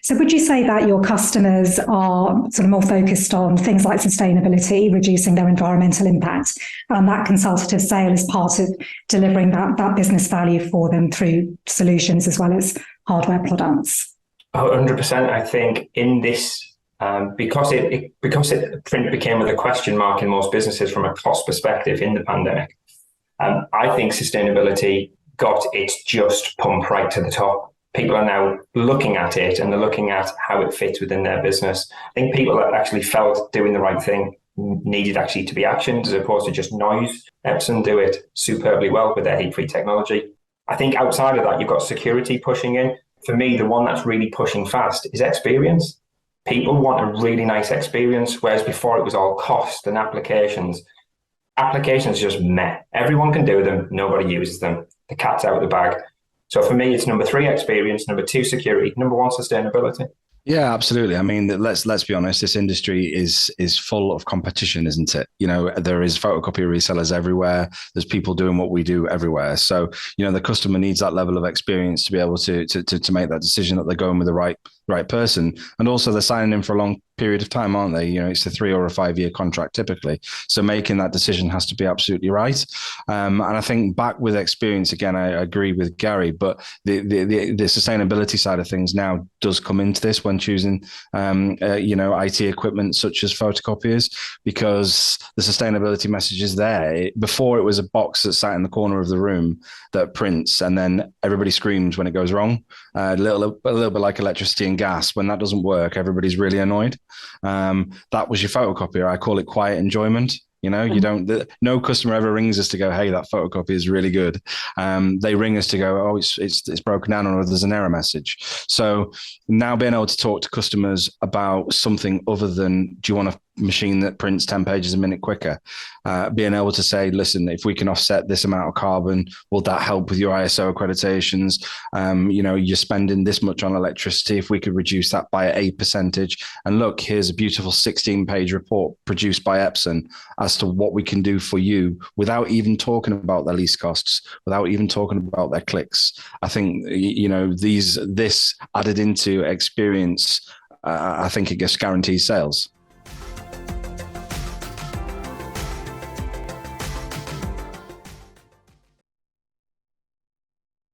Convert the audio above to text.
So would you say that your customers are sort of more focused on things like sustainability, reducing their environmental impact, and that consultative sale is part of delivering that business value for them through solutions as well as hardware products? 100%. I think in this, because print became with a question mark in most businesses from a cost perspective in the pandemic, I think sustainability got its just pump right to the top. People are now looking at it and they're looking at how it fits within their business. I think people that actually felt doing the right thing needed actually to be actioned as opposed to just noise. Epson do it superbly well with their heat-free technology. I think outside of that, you've got security pushing in. For me, the one that's really pushing fast is experience. People want a really nice experience, whereas before it was all cost and applications. Applications just meh. Everyone can do them, nobody uses them. The cat's out of the bag. So for me, it's number 3, experience, number 2, security, number 1, sustainability. Yeah, absolutely. I mean, let's be honest. This industry is full of competition, isn't it? You know, there is photocopy resellers everywhere. There's people doing what we do everywhere. So, you know, the customer needs that level of experience to be able to make that decision that they're going with the right person. And also they're signing in for a long period of time, aren't they? You know, it's a 3 or a 5 year contract typically. So making that decision has to be absolutely right. And I think back with experience, again, I agree with Gary, but the sustainability side of things now does come into this when choosing, IT equipment such as photocopiers, because the sustainability message is there. Before it was a box that sat in the corner of the room that prints and then everybody screams when it goes wrong. A little bit like electricity and gas. When that doesn't work, everybody's really annoyed. That was your photocopier. I call it quiet enjoyment. You know, no customer ever rings us to go, hey, that photocopy is really good. They ring us to go, oh, it's broken down, or there's an error message. So now being able to talk to customers about something other than, do you want a machine that prints 10 pages a minute quicker? Being able to say, listen, if we can offset this amount of carbon, will that help with your ISO accreditations? You're spending this much on electricity. If we could reduce that by a percentage, and look, here's a beautiful 16-page report produced by Epson as to what we can do for you without even talking about their lease costs, without even talking about their clicks. I think, this added into experience, I think it just guarantees sales.